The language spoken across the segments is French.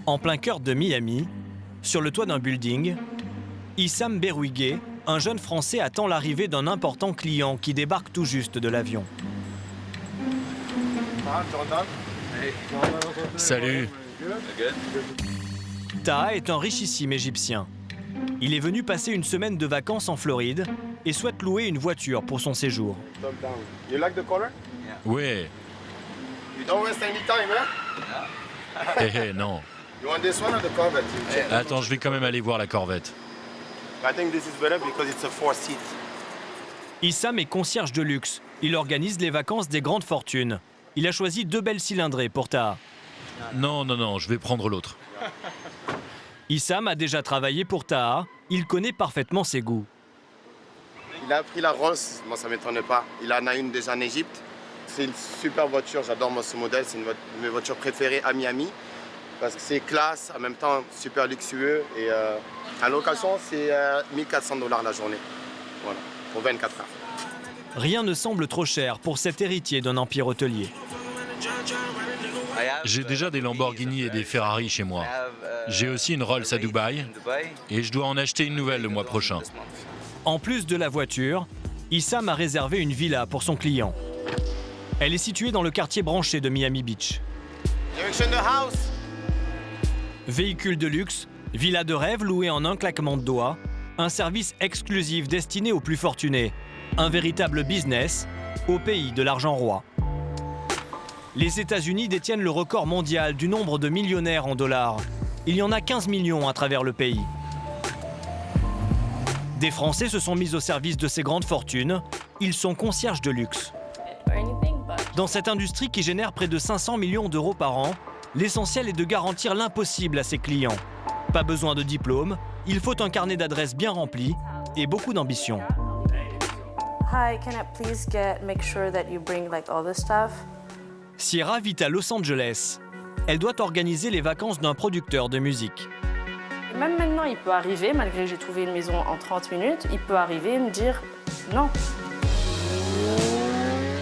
En plein cœur de Miami, sur le toit d'un building, Issam Berouigué, un jeune Français, attend l'arrivée d'un important client qui débarque tout juste de l'avion. Salut. Taha est un richissime Égyptien. Il est venu passer une semaine de vacances en Floride et souhaite louer une voiture pour son séjour. Ouais. Non. Attends, je vais quand même aller voir la Corvette. Issam est concierge de luxe. Il organise les vacances des grandes fortunes. Il a choisi 2 belles cylindrées pour Taha. Non, je vais prendre l'autre. Issam a déjà travaillé pour Taha. Il connaît parfaitement ses goûts. Il a pris la Rolls, moi ça ne m'étonne pas. Il en a une déjà en Égypte. C'est une super voiture, j'adore moi ce modèle. C'est une de mes voitures préférées à Miami. Parce que c'est classe, en même temps super luxueux. Et à location, c'est 1400 $ la journée. Voilà, pour 24 heures. Rien ne semble trop cher pour cet héritier d'un empire hôtelier. J'ai déjà des Lamborghini et des Ferrari chez moi. J'ai aussi une Rolls à Dubaï et je dois en acheter une nouvelle le mois prochain. En plus de la voiture, Issam a réservé une villa pour son client. Elle est située dans le quartier branché de Miami Beach. Véhicule de luxe, villa de rêve louée en un claquement de doigts, un service exclusif destiné aux plus fortunés, un véritable business au pays de l'argent roi. Les États-Unis détiennent le record mondial du nombre de millionnaires en dollars. Il y en a 15 millions à travers le pays. Des Français se sont mis au service de ces grandes fortunes. Ils sont concierges de luxe. Dans cette industrie qui génère près de 500 millions d'euros par an, l'essentiel est de garantir l'impossible à ses clients. Pas besoin de diplôme, il faut un carnet d'adresses bien rempli et beaucoup d'ambition. Hi, can I please make sure that you bring all the stuff? Sierra vit à Los Angeles. Elle doit organiser les vacances d'un producteur de musique. Même maintenant, il peut arriver, malgré que j'ai trouvé une maison en 30 minutes, il peut arriver et me dire non.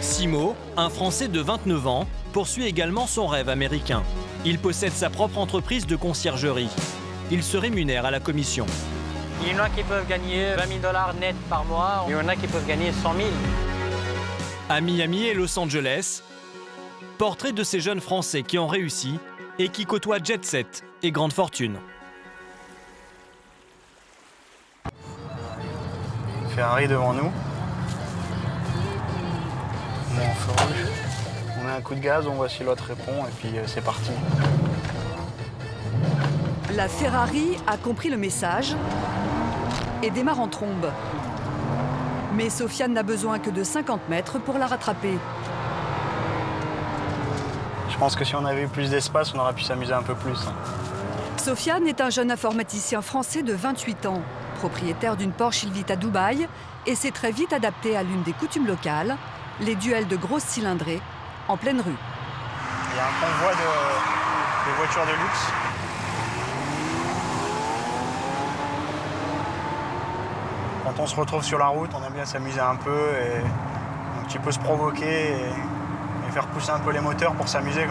Simo, un Français de 29 ans, poursuit également son rêve américain. Il possède sa propre entreprise de conciergerie. Il se rémunère à la commission. Il y en a qui peuvent gagner 20 000 $ net par mois, il y en a qui peuvent gagner 100 000. À Miami et Los Angeles, portrait de ces jeunes Français qui ont réussi et qui côtoient jet set et grande fortune. Ferrari devant nous. On est en feu rouge. On met un coup de gaz, on voit si l'autre répond et puis c'est parti. La Ferrari a compris le message et démarre en trombe. Mais Sofiane n'a besoin que de 50 mètres pour la rattraper. Je pense que si on avait eu plus d'espace, on aurait pu s'amuser un peu plus. Sofiane est un jeune informaticien français de 28 ans. Propriétaire d'une Porsche, il vit à Dubaï et s'est très vite adapté à l'une des coutumes locales, les duels de grosses cylindrées en pleine rue. Il y a un convoi de voitures de luxe. Quand on se retrouve sur la route, on aime bien s'amuser un peu et un petit peu se provoquer et faire pousser un peu les moteurs pour s'amuser.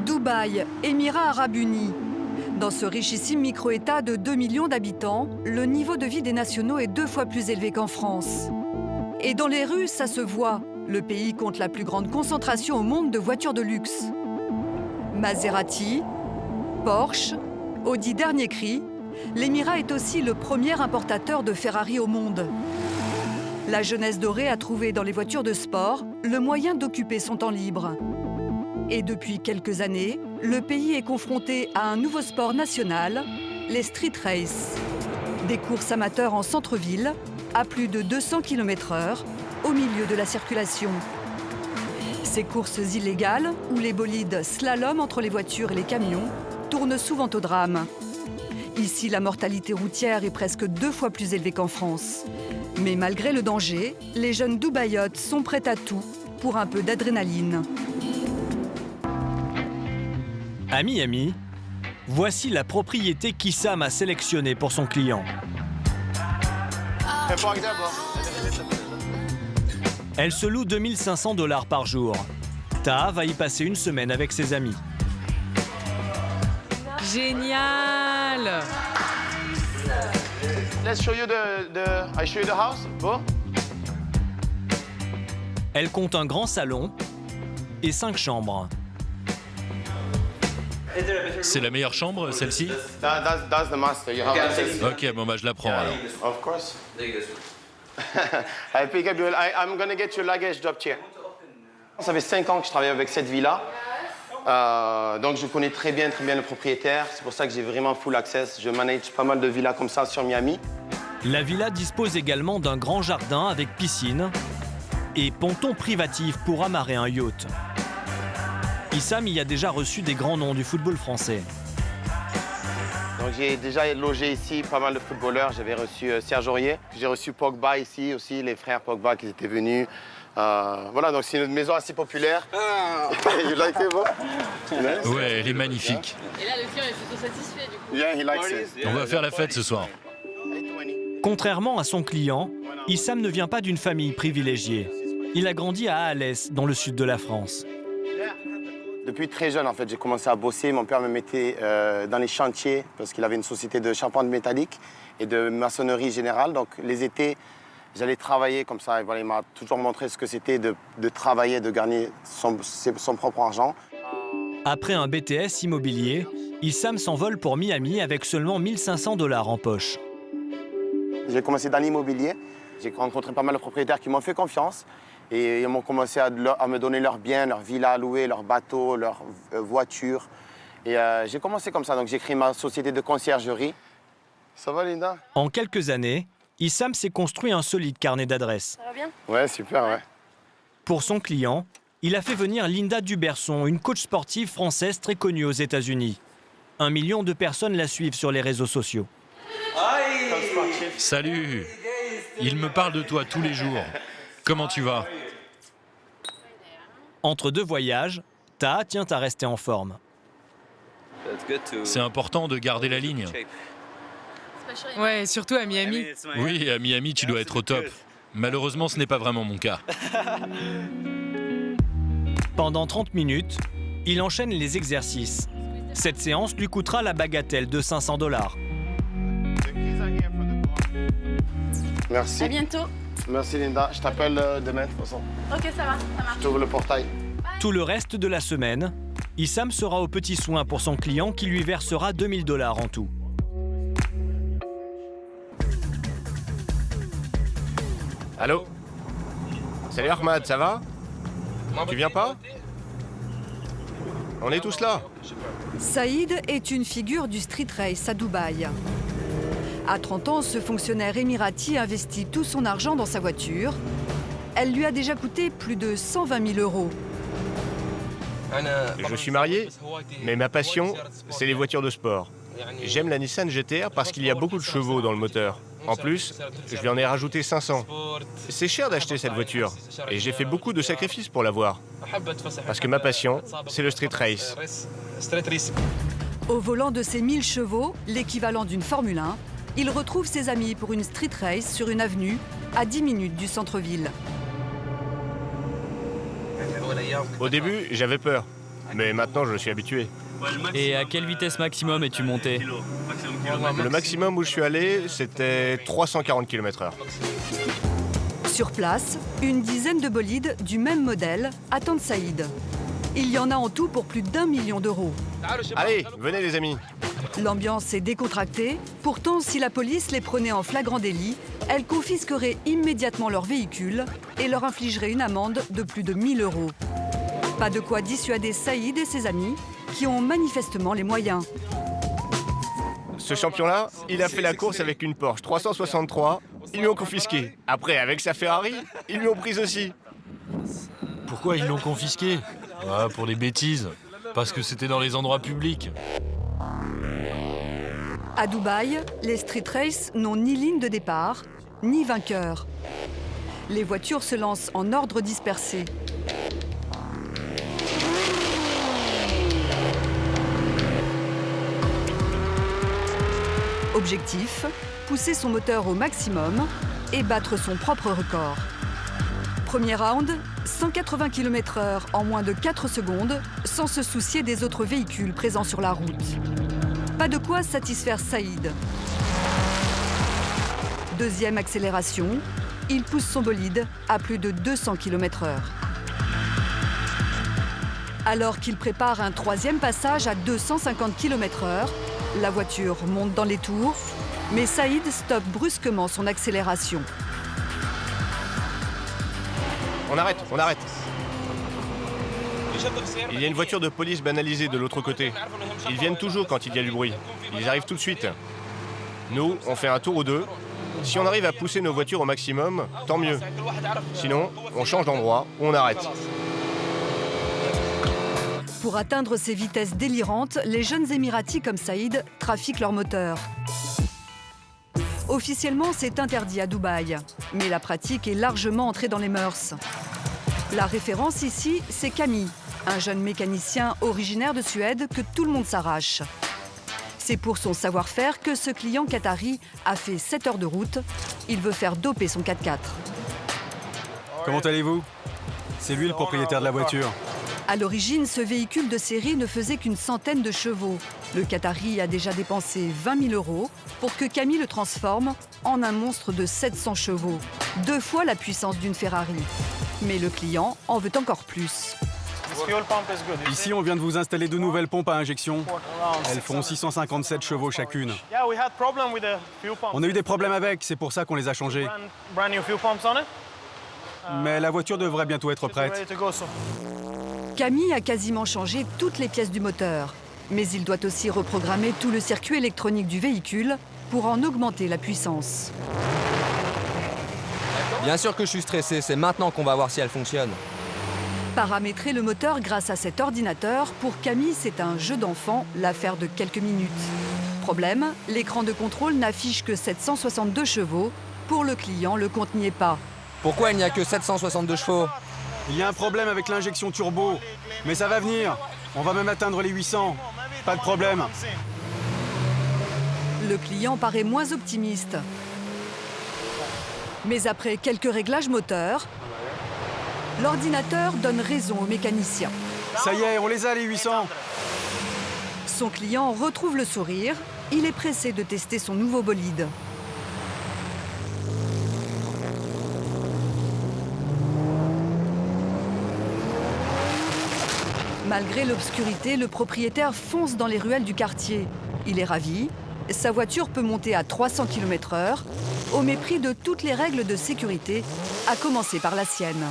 Dubaï, Émirats arabes unis. Dans ce richissime micro-État de 2 millions d'habitants, le niveau de vie des nationaux est 2 fois plus élevé qu'en France. Et dans les rues, ça se voit. Le pays compte la plus grande concentration au monde de voitures de luxe. Maserati, Porsche, Audi dernier cri, l'Émirat est aussi le premier importateur de Ferrari au monde. La jeunesse dorée a trouvé dans les voitures de sport le moyen d'occuper son temps libre. Et depuis quelques années, le pays est confronté à un nouveau sport national, les street races. Des courses amateurs en centre-ville, à plus de 200 km/h, au milieu de la circulation. Ces courses illégales, où les bolides slalom entre les voitures et les camions, tournent souvent au drame. Ici, la mortalité routière est presque 2 fois plus élevée qu'en France. Mais malgré le danger, les jeunes Dubaïotes sont prêts à tout pour un peu d'adrénaline. À Miami, voici la propriété qu'Issam a sélectionnée pour son client. Elle se loue 2 500 $ par jour. Taha va y passer une semaine avec ses amis. Génial! Let's show you I show you the house. Go. Elle compte un grand salon et 5 chambres. C'est la meilleure chambre, celle-ci? That's the master. You have Ok, bon bah je la prends alors. Of course. I pick up I'm gonna get your luggage drop here. Ça fait 5 ans que je travaille avec cette villa. Donc je connais très bien le propriétaire. C'est pour ça que j'ai vraiment full access. Je manage pas mal de villas comme ça sur Miami. La villa dispose également d'un grand jardin avec piscine et ponton privatif pour amarrer un yacht. Issam y a déjà reçu des grands noms du football français. Donc j'ai déjà logé ici pas mal de footballeurs. J'avais reçu Serge Aurier. J'ai reçu Pogba ici aussi, les frères Pogba qui étaient venus. Voilà, donc c'est une maison assez populaire. You like it, bro? Ouais, elle est magnifique. Et là, le client est plutôt satisfait du coup. Yeah, he likes it. On va faire la fête ce soir. Contrairement à son client, Issam ne vient pas d'une famille privilégiée. Il a grandi à Alès, dans le sud de la France. Depuis très jeune, en fait, j'ai commencé à bosser. Mon père me mettait dans les chantiers parce qu'il avait une société de charpente métallique et de maçonnerie générale. Donc les étés, j'allais travailler comme ça. Et voilà, il m'a toujours montré ce que c'était de travailler, de gagner son propre argent. Après un BTS immobilier, Issam s'envole pour Miami avec seulement 1 500 $ en poche. J'ai commencé dans l'immobilier. J'ai rencontré pas mal de propriétaires qui m'ont fait confiance. Et ils m'ont commencé à me donner leurs biens, leurs villas à louer, leurs bateaux, leurs voitures. Et j'ai commencé comme ça. Donc j'ai créé ma société de conciergerie. Ça va, Linda? En quelques années, Issam s'est construit un solide carnet d'adresses. Ça va bien? Ouais, super, ouais. Pour son client, il a fait venir Linda Duberson, une coach sportive française très connue aux États-Unis. 1 million de personnes la suivent sur les réseaux sociaux. Salut! Il me parle de toi tous les jours. Comment tu vas? Entre 2 voyages, Ta tient à rester en forme. C'est important de garder la ligne. Ouais, surtout à Miami. Oui, à Miami, tu dois être au top. Malheureusement, ce n'est pas vraiment mon cas. Pendant 30 minutes, il enchaîne les exercices. Cette séance lui coûtera la bagatelle de 500 $. Merci. À bientôt. Merci, Linda. Je t'appelle demain, de toute façon. Ok, ça va, ça marche. Je t'ouvre le portail. Tout le reste de la semaine, Issam sera aux petits soins pour son client qui lui versera 2 000 $ en tout. Allô? Salut Ahmad, ça va? Tu viens pas? On est tous là. Saïd est une figure du street race à Dubaï. À 30 ans, ce fonctionnaire émirati investit tout son argent dans sa voiture. Elle lui a déjà coûté plus de 120 000 €. Je suis marié, mais ma passion, c'est les voitures de sport. J'aime la Nissan GT-R parce qu'il y a beaucoup de chevaux dans le moteur. En plus, je lui en ai rajouté 500. C'est cher d'acheter cette voiture et j'ai fait beaucoup de sacrifices pour l'avoir. Parce que ma passion, c'est le street race. Au volant de ses 1000 chevaux, l'équivalent d'une Formule 1, il retrouve ses amis pour une street race sur une avenue à 10 minutes du centre-ville. Au début, j'avais peur, mais maintenant je suis habitué. Et à quelle vitesse maximum es-tu monté? Le maximum où je suis allé, c'était 340 km/h. Sur place, une dizaine de bolides du même modèle attendent Saïd. Il y en a en tout pour plus d'1 million €. Allez, venez les amis. L'ambiance est décontractée. Pourtant, si la police les prenait en flagrant délit, elle confisquerait immédiatement leur véhicule et leur infligerait une amende de plus de 1 000 €. Pas de quoi dissuader Saïd et ses amis, qui ont manifestement les moyens. Ce champion-là, il a fait la course avec une Porsche 363. Ils lui ont confisqué. Après, avec sa Ferrari, ils lui ont prise aussi. Pourquoi ils l'ont confisqué? Ah, pour des bêtises. Parce que c'était dans les endroits publics. À Dubaï, les street races n'ont ni ligne de départ, ni vainqueur. Les voitures se lancent en ordre dispersé. Objectif, pousser son moteur au maximum et battre son propre record. Premier round, 180 km/h en moins de 4 secondes, sans se soucier des autres véhicules présents sur la route. Pas de quoi satisfaire Saïd. Deuxième accélération, il pousse son bolide à plus de 200 km/h. Alors qu'il prépare un troisième passage à 250 km/h, la voiture monte dans les tours, mais Saïd stoppe brusquement son accélération. On arrête, on arrête. Il y a une voiture de police banalisée de l'autre côté. Ils viennent toujours quand il y a du bruit. Ils arrivent tout de suite. Nous, on fait un tour ou deux. Si on arrive à pousser nos voitures au maximum, tant mieux. Sinon, on change d'endroit ou on arrête. Pour atteindre ces vitesses délirantes, les jeunes Émiratis comme Saïd trafiquent leur moteur. Officiellement, c'est interdit à Dubaï, mais la pratique est largement entrée dans les mœurs. La référence ici, c'est Camille, un jeune mécanicien originaire de Suède que tout le monde s'arrache. C'est pour son savoir-faire que ce client qatari a fait 7 heures de route. Il veut faire doper son 4x4. Comment allez-vous? C'est lui le propriétaire de la voiture. À l'origine, ce véhicule de série ne faisait qu'une centaine de chevaux. Le Qatari a déjà dépensé 20 000 € pour que Camille le transforme en un monstre de 700 chevaux, 2 fois la puissance d'une Ferrari. Mais le client en veut encore plus. Ici, on vient de vous installer 2 nouvelles pompes à injection. Elles font 657 chevaux chacune. On a eu des problèmes avec, c'est pour ça qu'on les a changées. Mais la voiture devrait bientôt être prête. Camille a quasiment changé toutes les pièces du moteur. Mais il doit aussi reprogrammer tout le circuit électronique du véhicule pour en augmenter la puissance. Bien sûr que je suis stressé, c'est maintenant qu'on va voir si elle fonctionne. Paramétrer le moteur grâce à cet ordinateur, pour Camille, c'est un jeu d'enfant, l'affaire de quelques minutes. Problème, l'écran de contrôle n'affiche que 762 chevaux. Pour le client, le compte n'y est pas. Pourquoi il n'y a que 762 chevaux? Il y a un problème avec l'injection turbo, mais ça va venir. On va même atteindre les 800. Pas de problème. Le client paraît moins optimiste. Mais après quelques réglages moteurs, l'ordinateur donne raison au mécanicien. Ça y est, on les a les 800. Son client retrouve le sourire. Il est pressé de tester son nouveau bolide. Malgré l'obscurité, le propriétaire fonce dans les ruelles du quartier. Il est ravi. Sa voiture peut monter à 300 km/h, au mépris de toutes les règles de sécurité, à commencer par la sienne.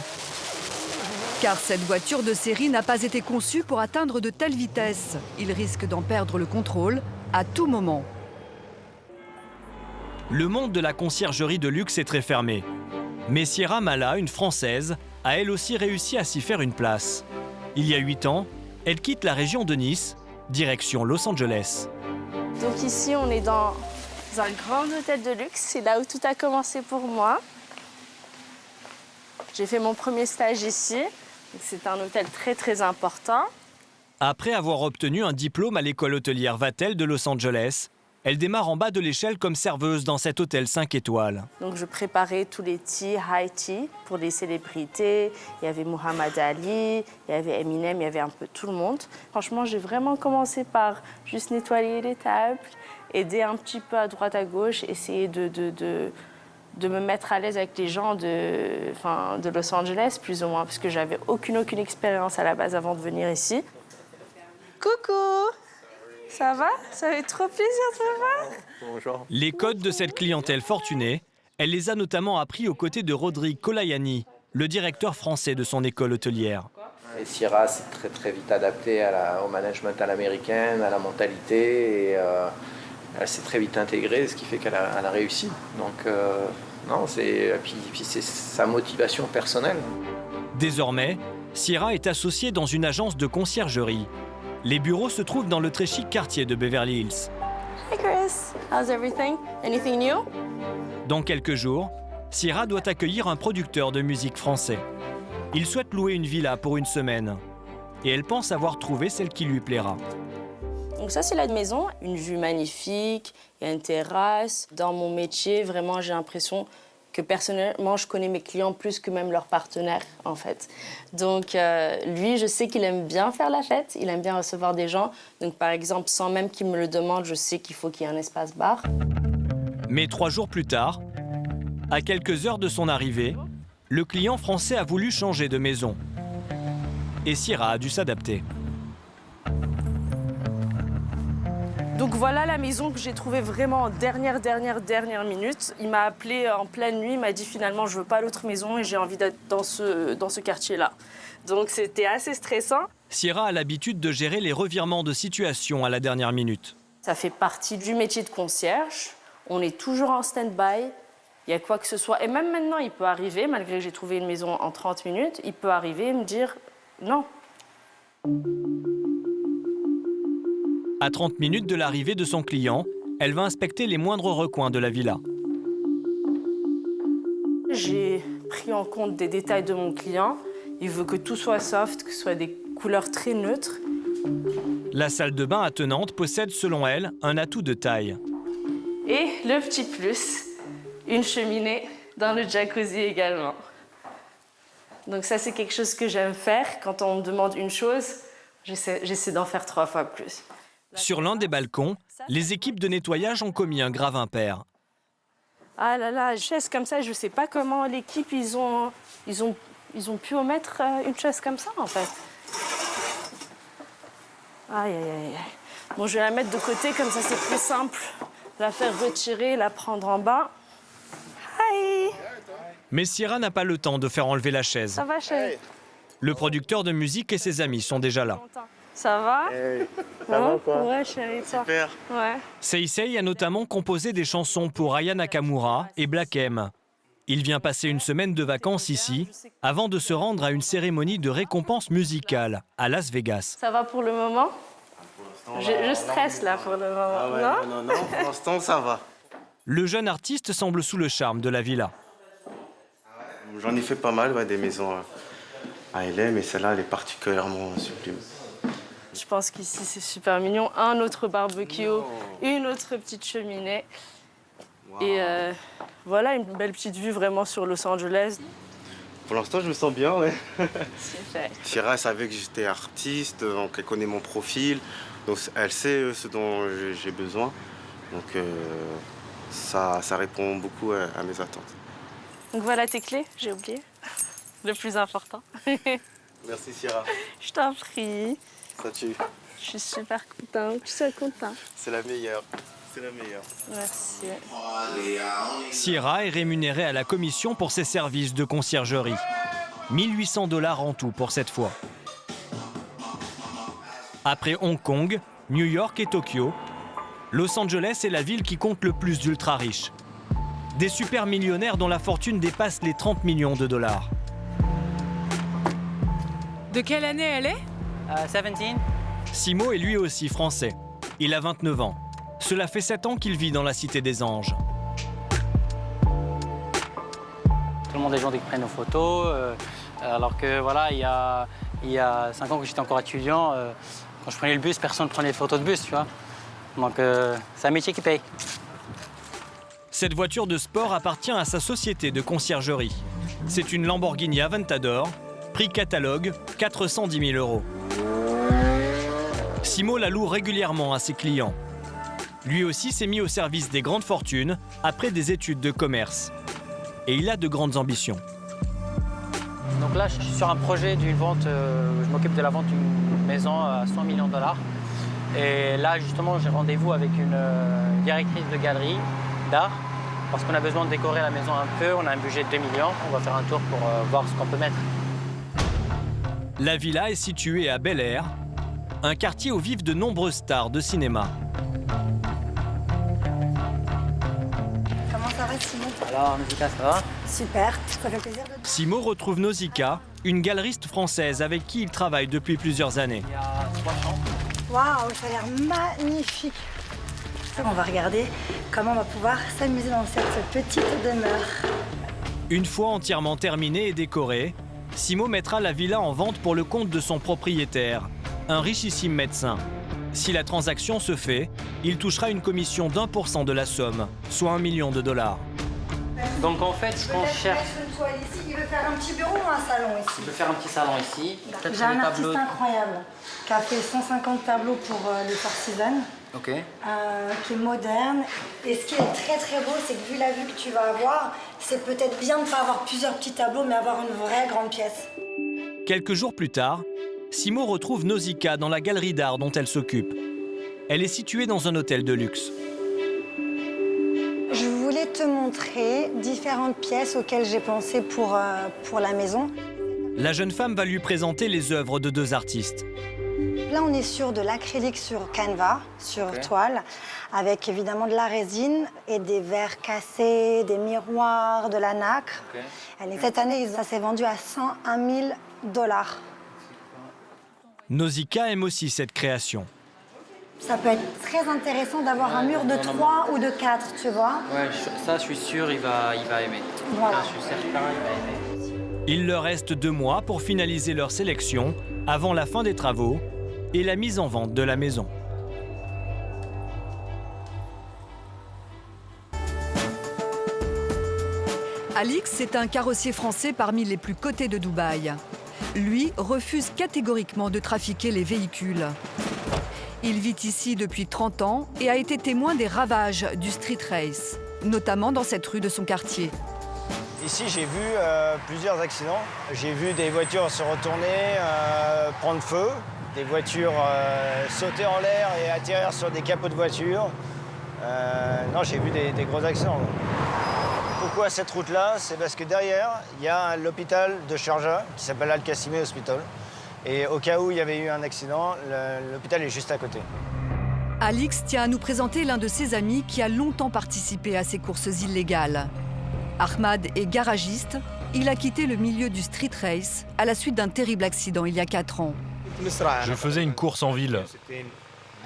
Car cette voiture de série n'a pas été conçue pour atteindre de telles vitesses. Il risque d'en perdre le contrôle à tout moment. Le monde de la conciergerie de luxe est très fermé. Mais Sierra Mala, une Française, a elle aussi réussi à s'y faire une place. Il y a 8 ans, elle quitte la région de Nice, direction Los Angeles. Donc ici, on est dans un grand hôtel de luxe. C'est là où tout a commencé pour moi. J'ai fait mon premier stage ici. C'est un hôtel très, très important. Après avoir obtenu un diplôme à l'école hôtelière Vatel de Los Angeles, elle démarre en bas de l'échelle comme serveuse dans cet hôtel 5 étoiles. Donc je préparais tous les tea, high tea pour les célébrités. Il y avait Muhammad Ali, il y avait Eminem, il y avait un peu tout le monde. Franchement, j'ai vraiment commencé par juste nettoyer les tables, aider un petit peu à droite à gauche, essayer de me mettre à l'aise avec les gens de Los Angeles, plus ou moins, parce que j'avais aucune expérience à la base avant de venir ici. Coucou! Ça va? Ça fait trop plaisir de te voir. Bonjour. Les codes de cette clientèle fortunée, elle les a notamment appris aux côtés de Rodrigue Colayani, le directeur français de son école hôtelière. Et Sierra s'est très vite adaptée au management à l'américaine, à la mentalité, et elle s'est très vite intégrée, ce qui fait qu'elle a réussi. Donc puis c'est sa motivation personnelle. Désormais, Sierra est associée dans une agence de conciergerie. Les bureaux se trouvent dans le très chic quartier de Beverly Hills. Hey Chris, how's everything? Anything new? Dans quelques jours, Sierra doit accueillir un producteur de musique français. Il souhaite louer une villa pour une semaine. Et elle pense avoir trouvé celle qui lui plaira. Donc ça, c'est la maison. Une vue magnifique, il y a une terrasse. Dans mon métier, vraiment, j'ai l'impression que personnellement, je connais mes clients plus que même leurs partenaires, en fait. Donc, lui, je sais qu'il aime bien faire la fête, il aime bien recevoir des gens. Donc, par exemple, sans même qu'il me le demande, je sais qu'il faut qu'il y ait un espace bar. Mais 3 jours plus tard, à quelques heures de son arrivée, le client français a voulu changer de maison. Et Sierra a dû s'adapter. Donc voilà la maison que j'ai trouvée vraiment en dernière minute. Il m'a appelé en pleine nuit, il m'a dit finalement je veux pas l'autre maison et j'ai envie d'être dans ce quartier-là. Donc c'était assez stressant. Sierra a l'habitude de gérer les revirements de situation à la dernière minute. Ça fait partie du métier de concierge. On est toujours en stand-by. Il y a quoi que ce soit. Et même maintenant, il peut arriver, malgré que j'ai trouvé une maison en 30 minutes, il peut arriver et me dire non. À 30 minutes de l'arrivée de son client, elle va inspecter les moindres recoins de la villa. J'ai pris en compte des détails de mon client. Il veut que tout soit soft, que ce soit des couleurs très neutres. La salle de bain attenante possède, selon elle, un atout de taille. Et le petit plus, une cheminée dans le jacuzzi également. Donc ça, c'est quelque chose que j'aime faire. Quand on me demande une chose, j'essaie d'en faire 3 fois plus. Sur l'un des balcons, les équipes de nettoyage ont commis un grave impair. Ah là là, une chaise comme ça, je ne sais pas comment l'équipe, ils ont pu omettre une chaise comme ça, en fait. Aïe, aïe, aïe. Bon, je vais la mettre de côté, comme ça c'est plus simple. La faire retirer, la prendre en bas. Hi. Mais Sierra n'a pas le temps de faire enlever la chaise. Ça va, chérie? Le producteur de musique et ses amis sont déjà là. Ça va? Hey, ça va quoi? Ouais, chérie, toi. Super. Ouais. Seisei a notamment composé des chansons pour Aya Nakamura et Black M. Il vient passer une semaine de vacances ici, avant de se rendre à une cérémonie de récompense musicale à Las Vegas. Ça va pour le moment? Je stresse là pour le moment. Ah ouais, non, pour l'instant ça va. Le jeune artiste semble sous le charme de la villa. J'en ai fait pas mal, des maisons à LA, mais celle-là, elle est particulièrement sublime. Je pense qu'ici, c'est super mignon. Un autre barbecue, une autre petite cheminée. Wow. Et voilà, une belle petite vue vraiment sur Los Angeles. Pour l'instant, je me sens bien, ouais. Super. Sierra, elle savait que j'étais artiste, donc elle connaît mon profil. Donc elle sait ce dont j'ai besoin. Donc ça répond beaucoup à mes attentes. Donc voilà tes clés, j'ai oublié. Le plus important. Merci Sierra. Je t'en prie. Ça tue. Je suis super contente, je suis content. C'est la meilleure. C'est la meilleure. Merci. Sierra est rémunérée à la commission pour ses services de conciergerie. 1 800 $ en tout pour cette fois. Après Hong Kong, New York et Tokyo, Los Angeles est la ville qui compte le plus d'ultra-riches. Des super millionnaires dont la fortune dépasse les 30 millions de $. De quelle année elle est? 17. Simo est lui aussi français. Il a 29 ans. Cela fait 7 ans qu'il vit dans la Cité des Anges. Tout le monde est gentil qui prennent nos photos. Alors que voilà, il y a 5 ans que j'étais encore étudiant, quand je prenais le bus, personne ne prenait de photos de bus, tu vois. Donc c'est un métier qui paye. Cette voiture de sport appartient à sa société de conciergerie. C'est une Lamborghini Aventador, prix catalogue 410 000 €. Simo la loue régulièrement à ses clients. Lui aussi s'est mis au service des grandes fortunes après des études de commerce. Et il a de grandes ambitions. Donc là, je suis sur un projet d'une vente, je m'occupe de la vente d'une maison à 100 millions $. Et là, justement, j'ai rendez-vous avec une directrice de galerie d'art parce qu'on a besoin de décorer la maison un peu. On a un budget de 2 millions. On va faire un tour pour voir ce qu'on peut mettre. La villa est située à Bel Air, un quartier où vivent de nombreuses stars de cinéma. Comment ça va, Simo? Alors, Nausicaa, ça va? Super, ça fait plaisir de... Simo retrouve Nausicaa, une galeriste française avec qui il travaille depuis plusieurs années. Il y a 3 chambres. Waouh, ça a l'air magnifique. On va regarder comment on va pouvoir s'amuser dans cette petite demeure. Une fois entièrement terminée et décorée, Simo mettra la villa en vente pour le compte de son propriétaire, un richissime médecin. Si la transaction se fait, il touchera une commission d'1% de la somme, soit 1 million $. Donc en fait, ce qu'on cherche... Il veut faire un petit bureau ou un salon ici? Il veut faire un petit salon ici. J'ai un artiste incroyable qui a fait 150 tableaux pour les Four Seasons. Ok. Qui est moderne. Et ce qui est très très beau, c'est que vu la vue que tu vas avoir, c'est peut-être bien de ne pas avoir plusieurs petits tableaux, mais avoir une vraie grande pièce. Quelques jours plus tard, Simo retrouve Nausicaa dans la galerie d'art dont elle s'occupe. Elle est située dans un hôtel de luxe. Je voulais te montrer différentes pièces auxquelles j'ai pensé pour la maison. La jeune femme va lui présenter les œuvres de deux artistes. Là, on est sur de l'acrylique sur canevas, sur toile, avec évidemment de la résine et des verres cassés, des miroirs, de la nacre. Cette année, ça s'est vendu à 101 000 $. Nausicaa aime aussi cette création. Ça peut être très intéressant d'avoir un mur de 3 ou de 4, tu vois. Ouais, ça, je suis sûr, il va aimer. Voilà. Ça, je suis certain, il va aimer. Il leur reste 2 mois pour finaliser leur sélection avant la fin des travaux et la mise en vente de la maison. Alix est un carrossier français parmi les plus cotés de Dubaï. Lui refuse catégoriquement de trafiquer les véhicules. Il vit ici depuis 30 ans et a été témoin des ravages du street race, notamment dans cette rue de son quartier. Ici, j'ai vu plusieurs accidents. J'ai vu des voitures se retourner, prendre feu, des voitures sauter en l'air et atterrir sur des capots de voitures. Non, j'ai vu des gros accidents. Pourquoi cette route-là? C'est parce que derrière, il y a l'hôpital de Sharjah qui s'appelle Al-Qasimi Hospital. Et au cas où il y avait eu un accident, l'hôpital est juste à côté. Alix tient à nous présenter l'un de ses amis qui a longtemps participé à ces courses illégales. Ahmad est garagiste. Il a quitté le milieu du street race à la suite d'un terrible accident il y a 4 ans. Je faisais une course en ville.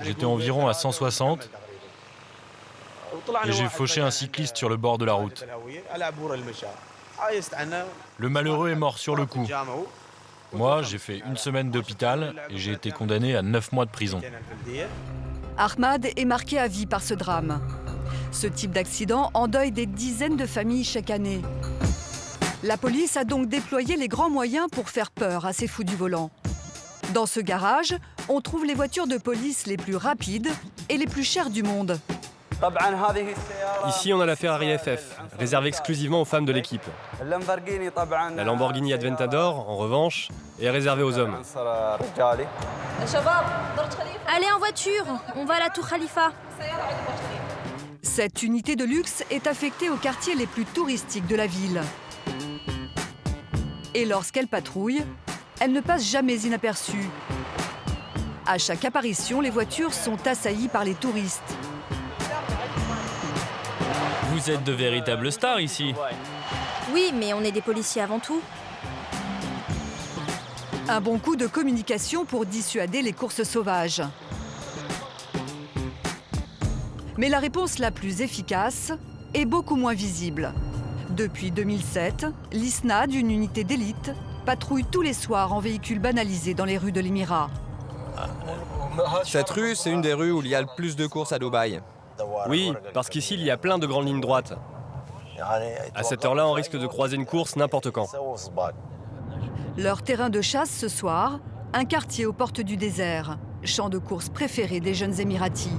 J'étais environ à 160 et j'ai fauché un cycliste sur le bord de la route. Le malheureux est mort sur le coup. Moi, j'ai fait 1 semaine d'hôpital et j'ai été condamné à 9 mois de prison. Ahmad est marqué à vie par ce drame. Ce type d'accident endeuille des dizaines de familles chaque année. La police a donc déployé les grands moyens pour faire peur à ces fous du volant. Dans ce garage, on trouve les voitures de police les plus rapides et les plus chères du monde. Ici, on a la Ferrari FF, réservée exclusivement aux femmes de l'équipe. La Lamborghini Aventador, en revanche, est réservée aux hommes. Allez en voiture, on va à la Tour Khalifa. Cette unité de luxe est affectée aux quartiers les plus touristiques de la ville. Et lorsqu'elle patrouille, elle ne passe jamais inaperçue. À chaque apparition, les voitures sont assaillies par les touristes. Vous êtes de véritables stars ici. Oui, mais on est des policiers avant tout. Un bon coup de communication pour dissuader les courses sauvages. Mais la réponse la plus efficace est beaucoup moins visible. Depuis 2007, l'ISNAD, une unité d'élite, patrouille tous les soirs en véhicule banalisé dans les rues de l'Émirat. Cette rue, c'est une des rues où il y a le plus de courses à Dubaï. Oui, parce qu'ici, il y a plein de grandes lignes droites. À cette heure-là, on risque de croiser une course n'importe quand. Leur terrain de chasse ce soir, un quartier aux portes du désert, champ de course préféré des jeunes Émiratis.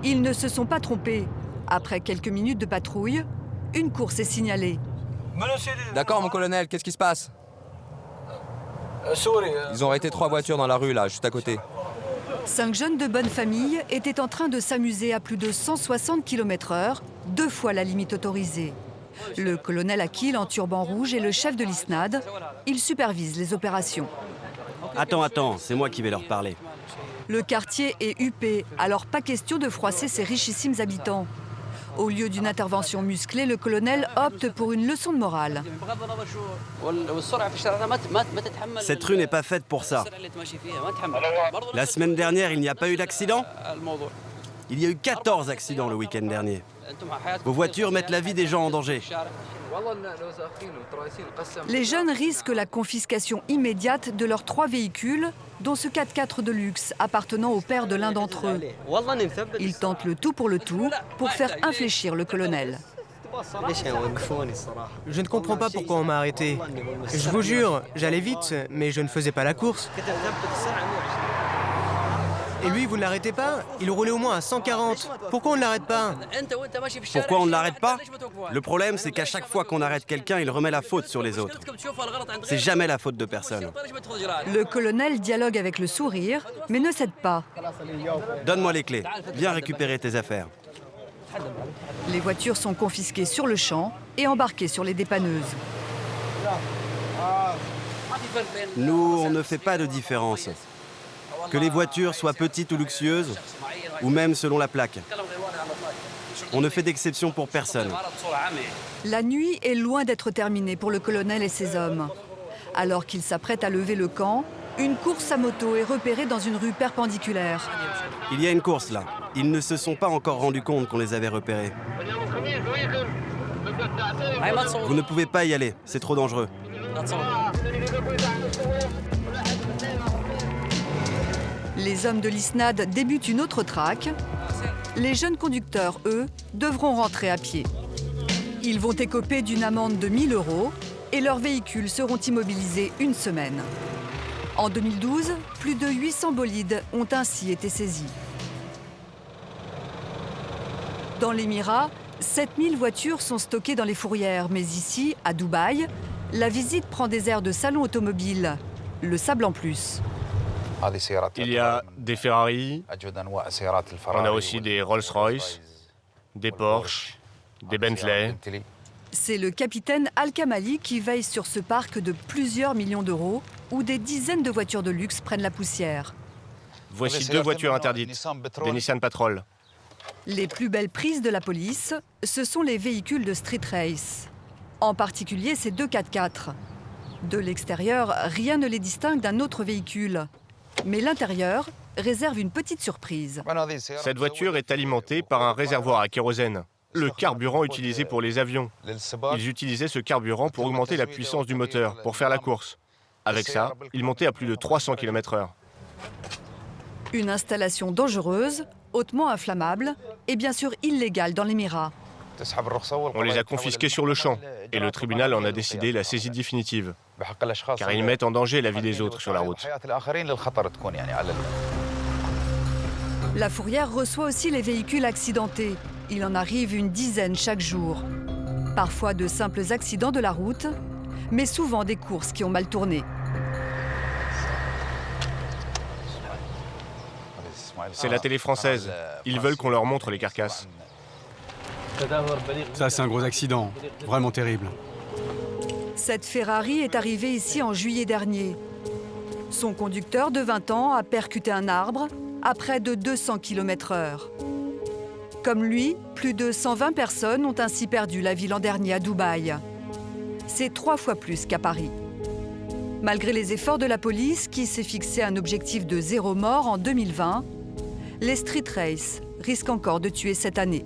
Ils ne se sont pas trompés. Après quelques minutes de patrouille, une course est signalée. D'accord, mon colonel, qu'est-ce qui se passe? Ils ont arrêté 3 voitures dans la rue, là, juste à côté. 5 jeunes de bonne famille étaient en train de s'amuser à plus de 160 km/h, 2 fois la limite autorisée. Le colonel Akil en turban rouge est le chef de l'ISNAD. Il supervise les opérations. Attends, c'est moi qui vais leur parler. Le quartier est huppé, alors pas question de froisser ses richissimes habitants. Au lieu d'une intervention musclée, le colonel opte pour une leçon de morale. Cette rue n'est pas faite pour ça. La semaine dernière, il n'y a pas eu d'accident? Il y a eu 14 accidents le week-end dernier. Vos voitures mettent la vie des gens en danger. Les jeunes risquent la confiscation immédiate de leurs 3 véhicules, dont ce 4x4 de luxe appartenant au père de l'un d'entre eux. Ils tentent le tout pour faire infléchir le colonel. Je ne comprends pas pourquoi on m'a arrêté. Je vous jure, j'allais vite, mais je ne faisais pas la course. Et lui, vous ne l'arrêtez pas? Il roulait au moins à 140. Pourquoi on ne l'arrête pas? Pourquoi on ne l'arrête pas? Le problème, c'est qu'à chaque fois qu'on arrête quelqu'un, il remet la faute sur les autres. C'est jamais la faute de personne. Le colonel dialogue avec le sourire, mais ne cède pas. Donne-moi les clés. Viens récupérer tes affaires. Les voitures sont confisquées sur le champ et embarquées sur les dépanneuses. Nous, on ne fait pas de différence. Que les voitures soient petites ou luxueuses, ou même selon la plaque. On ne fait d'exception pour personne. La nuit est loin d'être terminée pour le colonel et ses hommes. Alors qu'il s'apprête à lever le camp, une course à moto est repérée dans une rue perpendiculaire. Il y a une course là. Ils ne se sont pas encore rendus compte qu'on les avait repérés. Vous ne pouvez pas y aller, c'est trop dangereux. Les hommes de l'ISNAD débutent une autre traque. Les jeunes conducteurs, eux, devront rentrer à pied. Ils vont écoper d'une amende de 1 000 € et leurs véhicules seront immobilisés une semaine. En 2012, plus de 800 bolides ont ainsi été saisis. Dans l'Émirat, 7000 voitures sont stockées dans les fourrières. Mais ici, à Dubaï, la visite prend des airs de salon automobile. Le sable en plus. Il y a des Ferrari, on a aussi des Rolls-Royce, des Porsche, des Bentley. C'est le capitaine Al-Kamali qui veille sur ce parc de plusieurs millions d'euros où des dizaines de voitures de luxe prennent la poussière. Voici 2 voitures interdites, des Nissan Patrol. Les plus belles prises de la police, ce sont les véhicules de street race. En particulier ces 2 4x4. De l'extérieur, rien ne les distingue d'un autre véhicule. Mais l'intérieur réserve une petite surprise. Cette voiture est alimentée par un réservoir à kérosène, le carburant utilisé pour les avions. Ils utilisaient ce carburant pour augmenter la puissance du moteur, pour faire la course. Avec ça, ils montaient à plus de 300 km/h. Une installation dangereuse, hautement inflammable et bien sûr illégale dans l'Émirat. On les a confisqués sur le champ et le tribunal en a décidé la saisie définitive, car ils mettent en danger la vie des autres sur la route. La fourrière reçoit aussi les véhicules accidentés. Il en arrive une dizaine chaque jour. Parfois de simples accidents de la route, mais souvent des courses qui ont mal tourné. C'est la télé française. Ils veulent qu'on leur montre les carcasses. Ça, c'est un gros accident. Vraiment terrible. Cette Ferrari est arrivée ici en juillet dernier. Son conducteur de 20 ans a percuté un arbre à près de 200 km/h. Comme lui, plus de 120 personnes ont ainsi perdu la vie l'an dernier à Dubaï. C'est 3 fois plus qu'à Paris. Malgré les efforts de la police, qui s'est fixé un objectif de 0 mort en 2020, les street races risquent encore de tuer cette année.